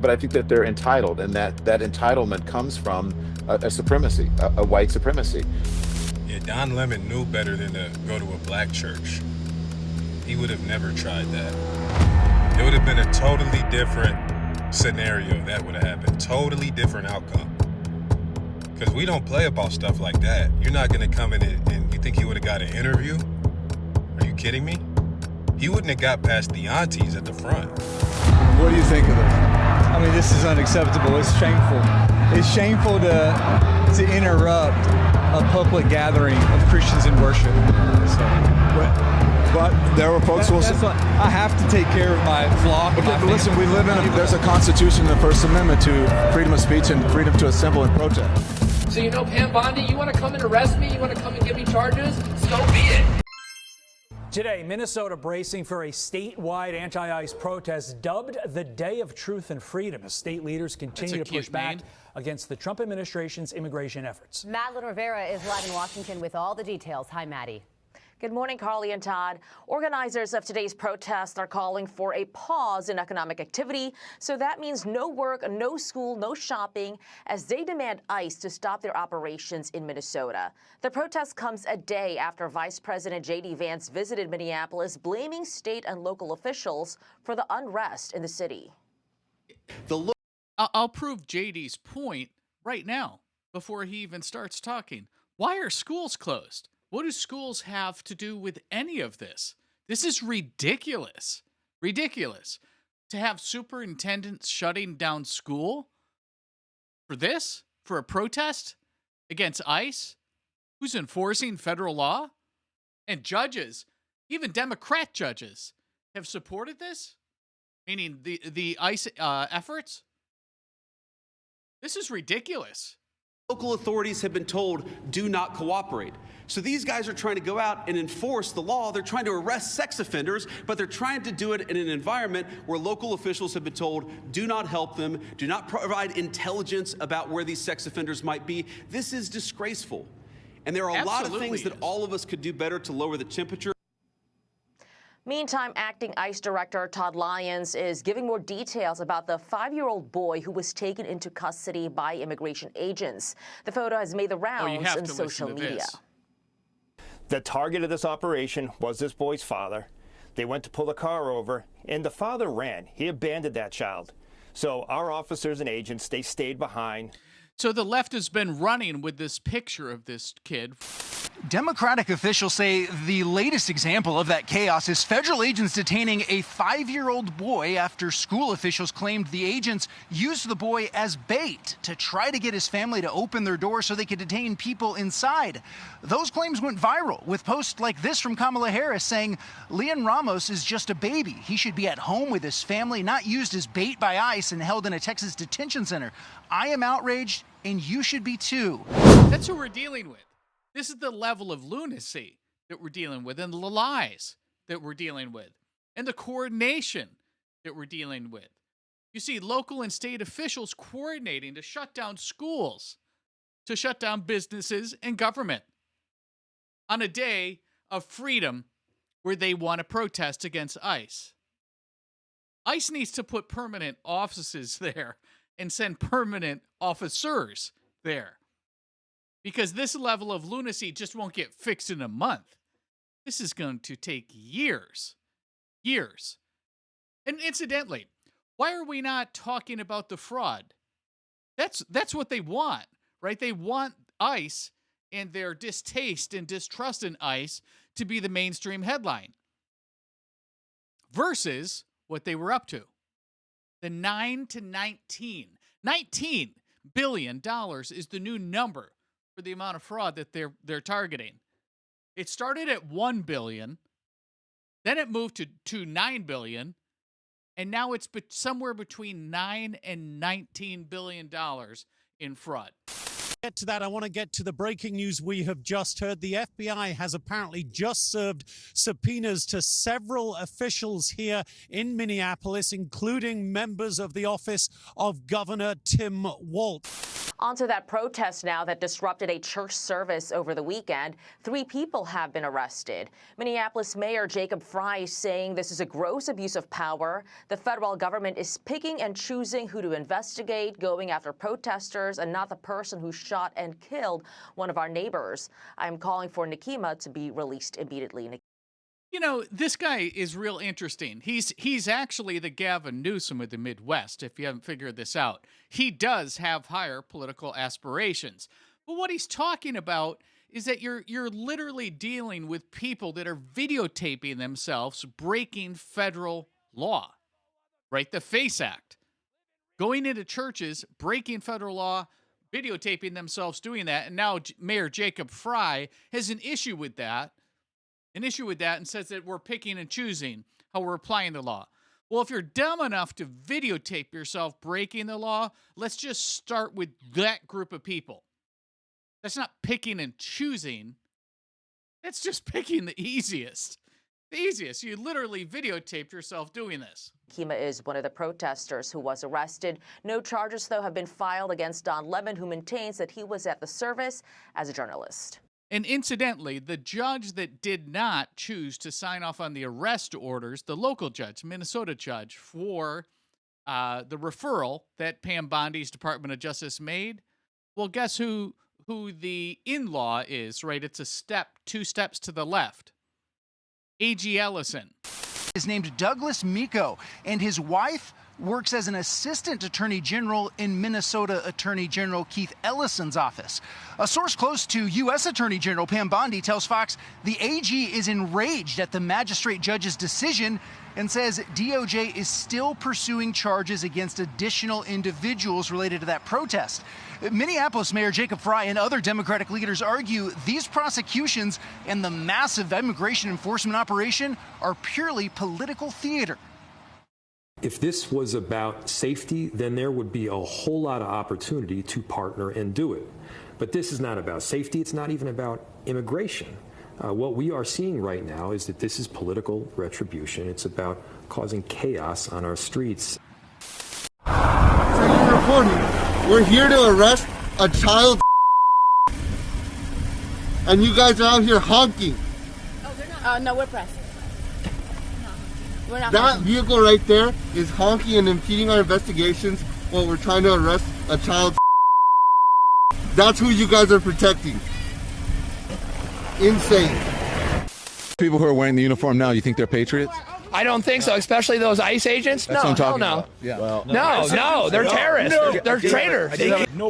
but I think that they're entitled, and that entitlement comes from a supremacy, a white supremacy. Yeah, Don Lemon knew better than to go to a black church. He would have never tried that. It would have been a totally different scenario that would have happened. Totally different outcome. Because we don't play about stuff like that. You're not going to come in and you think he would have got an interview? Are you kidding me? He wouldn't have got past the aunties at the front. What do you think of this? I mean, this is unacceptable. It's shameful. It's shameful to interrupt a public gathering of Christians in worship. But there were folks who will say, I have to take care of my flock. Okay, but listen, we live there's a constitution in the First Amendment to freedom of speech and freedom to assemble and protest. So Pam Bondi, you want to come and arrest me? You want to come and give me charges? So be it. Today, Minnesota bracing for a statewide anti-ICE protest dubbed the Day of Truth and Freedom as state leaders continue to push back against the Trump administration's immigration efforts. Madeline Rivera is live in Washington with all the details. Hi, Maddie. Good morning, Carly and Todd. Organizers of today's protest are calling for a pause in economic activity. So that means no work, no school, no shopping, as they demand ICE to stop their operations in Minnesota. The protest comes a day after Vice President JD Vance visited Minneapolis, blaming state and local officials for the unrest in the city. I'll prove JD's point right now before he even starts talking. Why are schools closed? What do schools have to do with any of this? This is ridiculous. Ridiculous. To have superintendents shutting down school for this? For a protest against ICE? Who's enforcing federal law? And judges, even Democrat judges, have supported this? Meaning the ICE efforts? This is ridiculous. Local authorities have been told, do not cooperate. So these guys are trying to go out and enforce the law. They're trying to arrest sex offenders, but they're trying to do it in an environment where local officials have been told, do not help them, do not provide intelligence about where these sex offenders might be. This is disgraceful. And there are a lot of things that all of us could do better to lower the temperature. Meantime, acting ICE Director Todd Lyons is giving more details about the 5-year-old boy who was taken into custody by immigration agents. The photo has made the rounds on social media. The target of this operation was this boy's father. They went to pull the car over, and the father ran. He abandoned that child. So our officers and agents, they stayed behind. So the left has been running with this picture of this kid. Democratic officials say the latest example of that chaos is federal agents detaining a 5-year-old boy after school officials claimed the agents used the boy as bait to try to get his family to open their doors so they could detain people inside. Those claims went viral with posts like this from Kamala Harris saying, Leon Ramos is just a baby. He should be at home with his family, not used as bait by ICE and held in a Texas detention center. I am outraged, and you should be too. That's what we're dealing with. This is the level of lunacy that we're dealing with, and the lies that we're dealing with, and the coordination that we're dealing with. You see local and state officials coordinating to shut down schools, to shut down businesses and government on a day of freedom where they want to protest against ICE. ICE needs to put permanent offices there and send permanent officers there. Because this level of lunacy just won't get fixed in a month. This is going to take years. Years. And incidentally, why are we not talking about the fraud? That's what they want, right? They want ICE and their distaste and distrust in ICE to be the mainstream headline. Versus what they were up to. The 9 to 19. $19 billion is the new number for the amount of fraud that they're targeting. It started at $1 billion, then it moved to $9 billion, and now it's somewhere between $9 and $19 billion in fraud. Get to that, I want to get to the breaking news we have just heard. The FBI has apparently just served subpoenas to several officials here in Minneapolis, including members of the office of Governor Tim Walz. Onto that protest now that disrupted a church service over the weekend. 3 people have been arrested. Minneapolis Mayor Jacob Frey saying this is a gross abuse of power. The federal government is picking and choosing who to investigate, going after protesters and not the person who shot and killed one of our neighbors. I'm calling for Nikima to be released immediately. You know, this guy is real interesting. He's actually the Gavin Newsom of the Midwest, if you haven't figured this out. He does have higher political aspirations. But what he's talking about is that you're literally dealing with people that are videotaping themselves breaking federal law, right? The FACE Act. Going into churches, breaking federal law, videotaping themselves doing that. And now Mayor Jacob Frey has an issue with that. And says that we're picking and choosing how we're applying the law. Well, if you're dumb enough to videotape yourself breaking the law, let's just start with that group of people. That's not picking and choosing. That's just picking the easiest. The easiest. You literally videotaped yourself doing this. Nikima is one of the protesters who was arrested. No charges, though, have been filed against Don Lemon, who maintains that he was at the service as a journalist. And incidentally, the judge that did not choose to sign off on the arrest orders, the local judge, Minnesota judge, for the referral that Pam Bondi's Department of Justice made, well, guess who the in-law is, right? It's 2 steps to the left. A.G. Ellison. Is named Douglas Miko, and his wife works as an assistant attorney general in Minnesota Attorney General Keith Ellison's office. A source close to U.S. Attorney General Pam Bondi tells Fox the AG is enraged at the magistrate judge's decision and says DOJ is still pursuing charges against additional individuals related to that protest. Minneapolis Mayor Jacob Frey and other Democratic leaders argue these prosecutions and the massive immigration enforcement operation are purely political theater. If this was about safety, then there would be a whole lot of opportunity to partner and do it. But this is not about safety. It's not even about immigration. What we are seeing right now is that this is political retribution. It's about causing chaos on our streets. Second reporting. We're here to arrest a child, and you guys are out here honking. Oh, they're not. No, we're pressed. That vehicle right there is honking and impeding our investigations while we're trying to arrest a child. That's who you guys are protecting. Insane. People who are wearing the uniform now, you think they're patriots? I don't think so, especially those ICE agents. That's No, what I'm hell talking no. about. Yeah. Well, No, they're terrorists. They're traitors.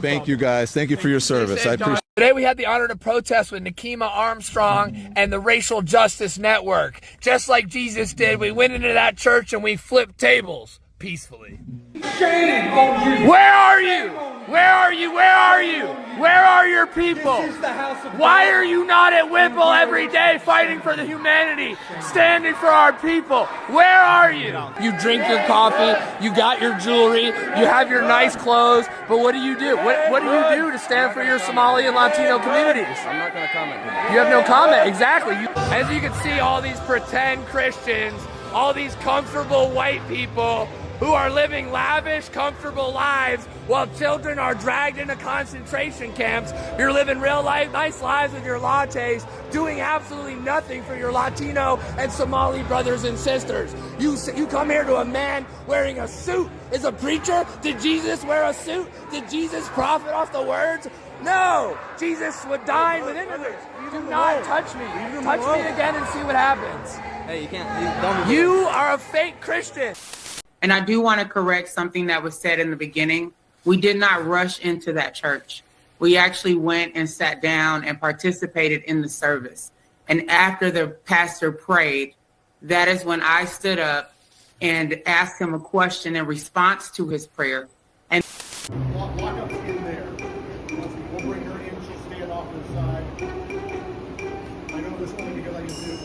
Thank you guys. Thank you for your service. I appreciate it. Today we had the honor to protest with Nikima Armstrong and the Racial Justice Network. Just like Jesus did, we went into that church and we flipped tables peacefully. Where are you? Where are you? Where are you? Where are your people? Why are you not at Whipple every day fighting for the humanity, standing for our people? Where are you? You drink your coffee, you got your jewelry, you have your nice clothes, but what do you do? What do you do to stand for your Somali and Latino communities? I'm not going to comment. You have no comment, exactly. As you can see, all these pretend Christians, all these comfortable white people who are living lavish, comfortable lives while children are dragged into concentration camps. You're living real life, nice lives with your lattes, doing absolutely nothing for your Latino and Somali brothers and sisters. You come here to a man wearing a suit. Is a preacher? Did Jesus wear a suit? Did Jesus profit off the words? No! Jesus would dine with immigrants. Do not touch me. Touch me again and see what happens. Hey, you can't. You are a fake Christian. And I do want to correct something that was said in the beginning. We did not rush into that church. We actually went and sat down and participated in the service. And after the pastor prayed, that is when I stood up and asked him a question in response to his prayer. And Walk up in there. We'll bring her in. She'll stand off to the side. I know this one because I can do it.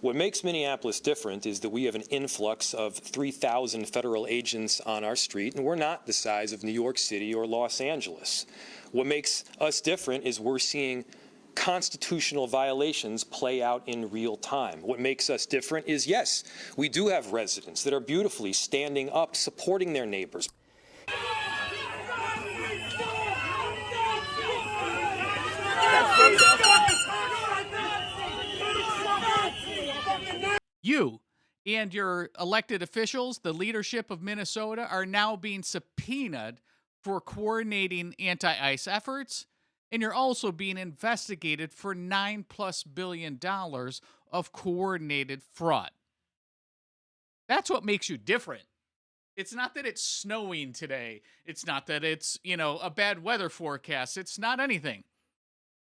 What makes Minneapolis different is that we have an influx of 3,000 federal agents on our street, and we're not the size of New York City or Los Angeles. What makes us different is we're seeing constitutional violations play out in real time. What makes us different is, yes, we do have residents that are beautifully standing up, supporting their neighbors. You and your elected officials, the leadership of Minnesota, are now being subpoenaed for coordinating anti-ICE efforts, and you're also being investigated for $9+ billion of coordinated fraud. That's what makes you different. It's not that it's snowing today. It's not that it's, a bad weather forecast. It's not anything.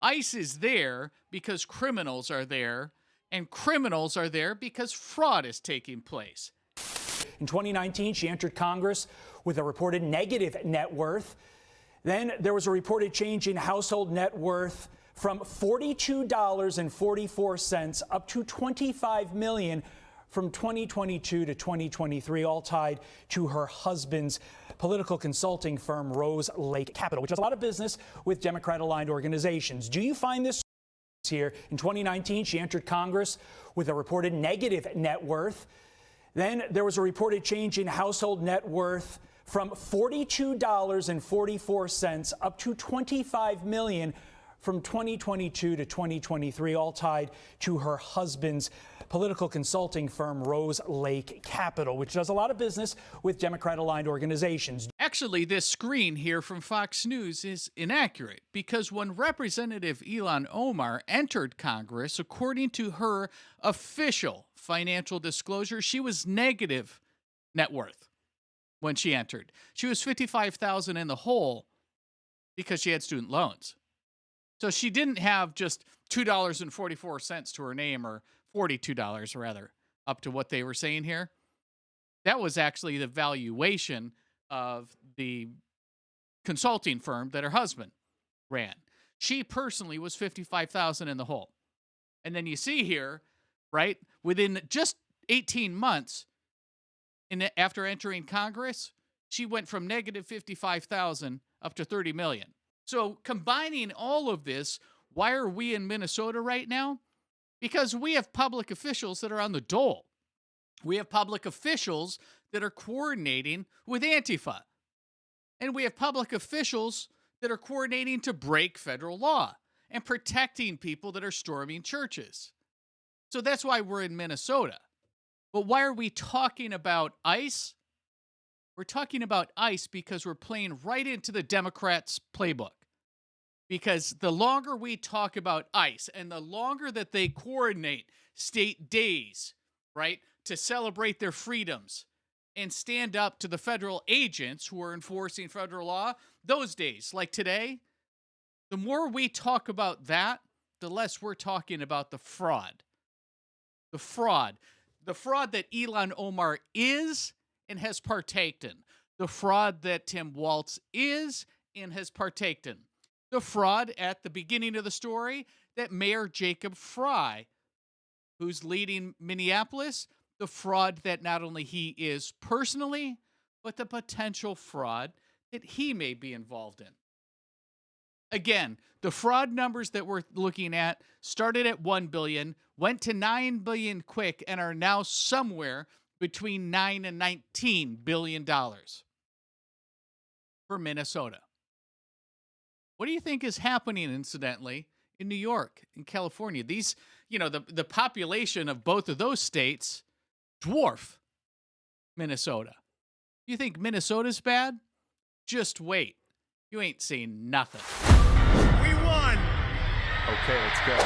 ICE is there because criminals are there, and criminals are there because fraud is taking place. In 2019, she entered Congress with a reported negative net worth. Then there was a reported change in household net worth from $42.44 up to $25 million from 2022 to 2023, all tied to her husband's political consulting firm, Rose Lake Capital, which does a lot of business with Democrat-aligned organizations. Do you find this here? In 2019, she entered Congress with a reported negative net worth. Then there was a reported change in household net worth from $42.44 up to $25 million from 2022 to 2023, all tied to her husband's political consulting firm, Rose Lake Capital, which does a lot of business with Democrat-aligned organizations. Actually, this screen here from Fox News is inaccurate because when Representative Ilhan Omar entered Congress, according to her official financial disclosure, she was negative net worth when she entered. She was $55,000 in the hole because she had student loans. So she didn't have just $2.44 to her name, or $42 rather, up to what they were saying here. That was actually the valuation of the consulting firm that her husband ran. She personally was $55,000 in the hole. And then you see here, right, within just 18 months after entering Congress, she went from negative $55,000 up to $30 million. So combining all of this, why are we in Minnesota right now? Because we have public officials that are on the dole. We have public officials that are coordinating with Antifa. And we have public officials that are coordinating to break federal law and protecting people that are storming churches. So that's why we're in Minnesota. But why are we talking about ICE? We're talking about ICE because we're playing right into the Democrats' playbook. Because the longer we talk about ICE and the longer that they coordinate state days, right, to celebrate their freedoms and stand up to the federal agents who are enforcing federal law, those days, like today, the more we talk about that, the less we're talking about the fraud. The fraud that Ilhan Omar is and has partaked in. The fraud that Tim Walz is and has partaked in. The fraud at the beginning of the story that Mayor Jacob Frey, who's leading Minneapolis, the fraud that not only he is personally, but the potential fraud that he may be involved in. Again, the fraud numbers that we're looking at started at $1 billion, went to $9 billion quick, and are now somewhere between $9 and $19 billion for Minnesota. What do you think is happening, incidentally, in New York, in California? These, the population of both of those states dwarf Minnesota. You think Minnesota's bad? Just wait. You ain't seen nothing. We won! Okay, let's go.